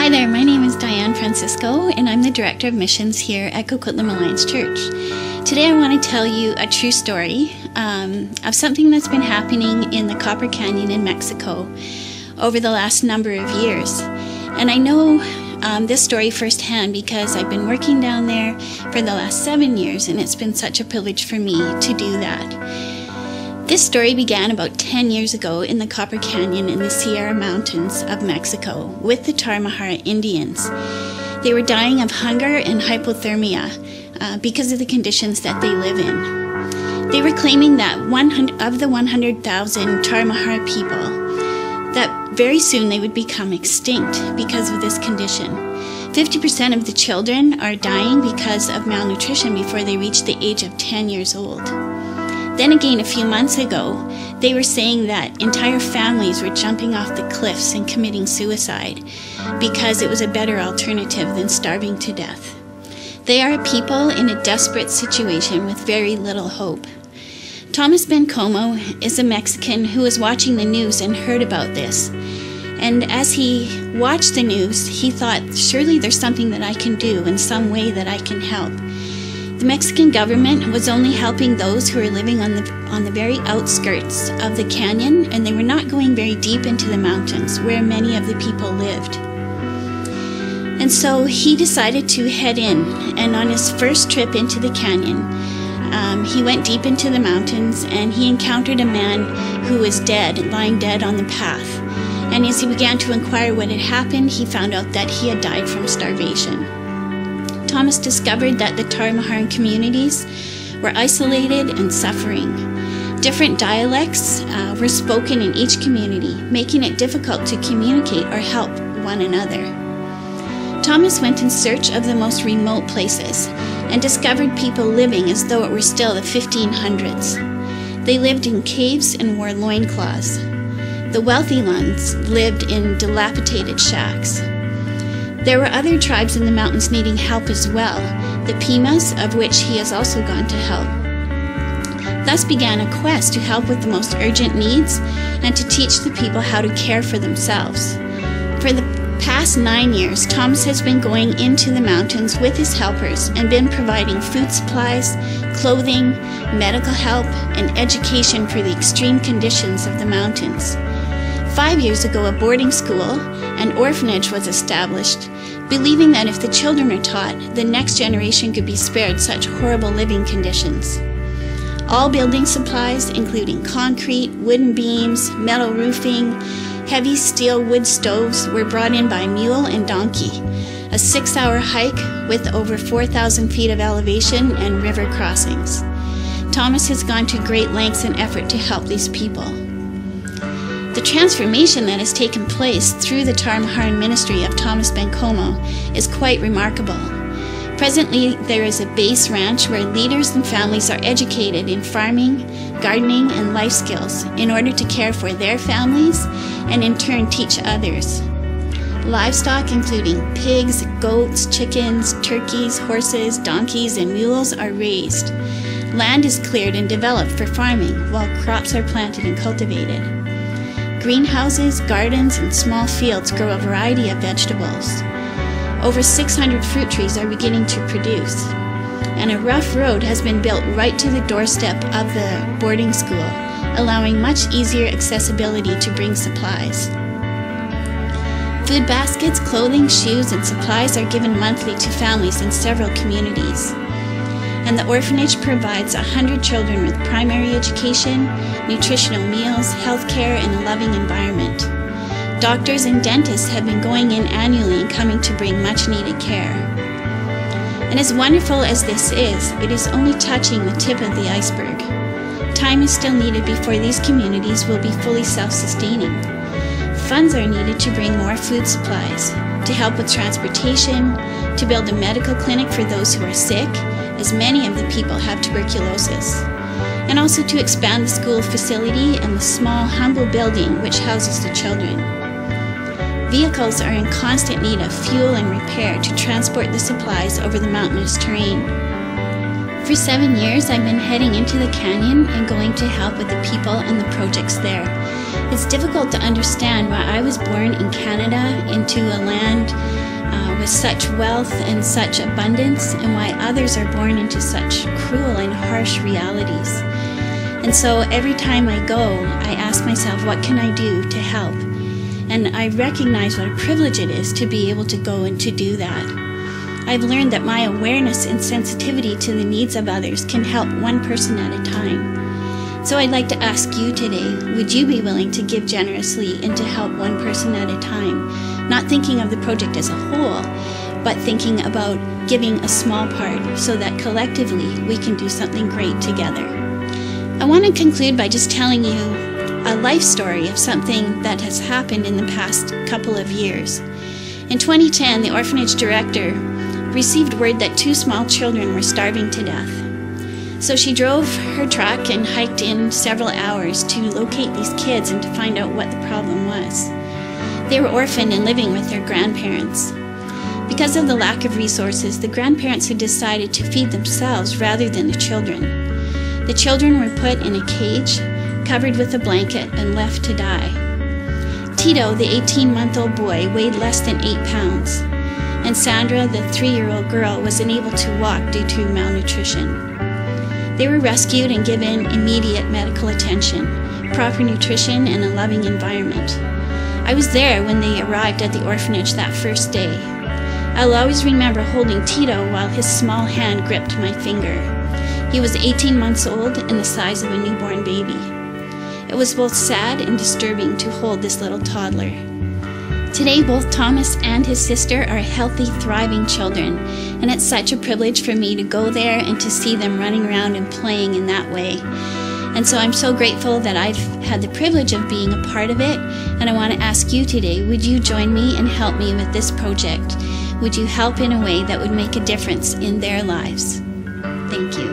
Hi there, my name is Diane Francisco and I'm the Director of Missions here at Coquitlam Alliance Church. Today I want to tell you a true story of something that's been happening in the Copper Canyon in Mexico over the last number of years. And I know this story firsthand because I've been working down there for the last 7 years, and it's been such a privilege for me to do that. This story began about 10 years ago in the Copper Canyon in the Sierra Mountains of Mexico with the Tarahumara Indians. They were dying of hunger and hypothermia because of the conditions that they live in. They were claiming that of the 100,000 Tarahumara people, that very soon they would become extinct because of this condition. 50% of the children are dying because of malnutrition before they reach the age of 10 years old. Then again, a few months ago, they were saying that entire families were jumping off the cliffs and committing suicide because it was a better alternative than starving to death. They are a people in a desperate situation with very little hope. Thomas Bencomo is a Mexican who was watching the news and heard about this. And as he watched the news, he thought, surely there's something that I can do in some way that I can help. The Mexican government was only helping those who were living on the very outskirts of the canyon, and they were not going very deep into the mountains where many of the people lived. And so he decided to head in, and on his first trip into the canyon, he went deep into the mountains and he encountered a man who was dead, lying dead on the path. And as he began to inquire what had happened, he found out that he had died from starvation. Thomas discovered that the Tarahumara communities were isolated and suffering. Different dialects were spoken in each community, making it difficult to communicate or help one another. Thomas went in search of the most remote places and discovered people living as though it were still the 1500s. They lived in caves and wore loincloths. The wealthy ones lived in dilapidated shacks. There were other tribes in the mountains needing help as well, the Pimas, of which he has also gone to help. Thus began a quest to help with the most urgent needs and to teach the people how to care for themselves. For the past 9 years, Thomas has been going into the mountains with his helpers and been providing food supplies, clothing, medical help, and education for the extreme conditions of the mountains. 5 years ago, a boarding school, an orphanage, was established, believing that if the children are taught, the next generation could be spared such horrible living conditions. All building supplies, including concrete, wooden beams, metal roofing, heavy steel wood stoves, were brought in by mule and donkey, a 6-hour hike with over 4,000 feet of elevation and river crossings. Thomas has gone to great lengths and effort to help these people. The transformation that has taken place through the Tarahumara ministry of Thomas Bencomo is quite remarkable. Presently, there is a base ranch where leaders and families are educated in farming, gardening, and life skills in order to care for their families and in turn teach others. Livestock, including pigs, goats, chickens, turkeys, horses, donkeys, and mules, are raised. Land is cleared and developed for farming, while crops are planted and cultivated. Greenhouses, gardens, and small fields grow a variety of vegetables. Over 600 fruit trees are beginning to produce. And a rough road has been built right to the doorstep of the boarding school, allowing much easier accessibility to bring supplies. Food baskets, clothing, shoes, and supplies are given monthly to families in several communities. And the orphanage provides 100 children with primary education, nutritional meals, health care, and a loving environment. Doctors and dentists have been going in annually and coming to bring much-needed care. And as wonderful as this is, it is only touching the tip of the iceberg. Time is still needed before these communities will be fully self-sustaining. Funds are needed to bring more food supplies, to help with transportation, to build a medical clinic for those who are sick, as many of the people have tuberculosis, and also to expand the school facility and the small, humble building which houses the children. Vehicles are in constant need of fuel and repair to transport the supplies over the mountainous terrain. For 7 years, I've been heading into the canyon and going to help with the people and the projects there. It's difficult to understand why I was born in Canada into a land with such wealth and such abundance, and why others are born into such cruel and harsh realities. And so every time I go, I ask myself, what can I do to help? And I recognize what a privilege it is to be able to go and to do that. I've learned that my awareness and sensitivity to the needs of others can help one person at a time. So I'd like to ask you today, would you be willing to give generously and to help one person at a time? Not thinking of the project as a whole, but thinking about giving a small part so that collectively we can do something great together. I want to conclude by just telling you a life story of something that has happened in the past couple of years. In 2010, the orphanage director received word that 2 small children were starving to death. So she drove her truck and hiked in several hours to locate these kids and to find out what the problem was. They were orphaned and living with their grandparents. Because of the lack of resources, the grandparents had decided to feed themselves rather than the children. The children were put in a cage, covered with a blanket, and left to die. Tito, the 18-month-old boy, weighed less than 8 pounds, and Sandra, the 3-year-old girl, was unable to walk due to malnutrition. They were rescued and given immediate medical attention, proper nutrition, and a loving environment. I was there when they arrived at the orphanage that first day. I'll always remember holding Tito while his small hand gripped my finger. He was 18 months old and the size of a newborn baby. It was both sad and disturbing to hold this little toddler. Today, both Thomas and his sister are healthy, thriving children, and it's such a privilege for me to go there and to see them running around and playing in that way. And so I'm so grateful that I've had the privilege of being a part of it, and I want to ask you today, would you join me and help me with this project? Would you help in a way that would make a difference in their lives? Thank you.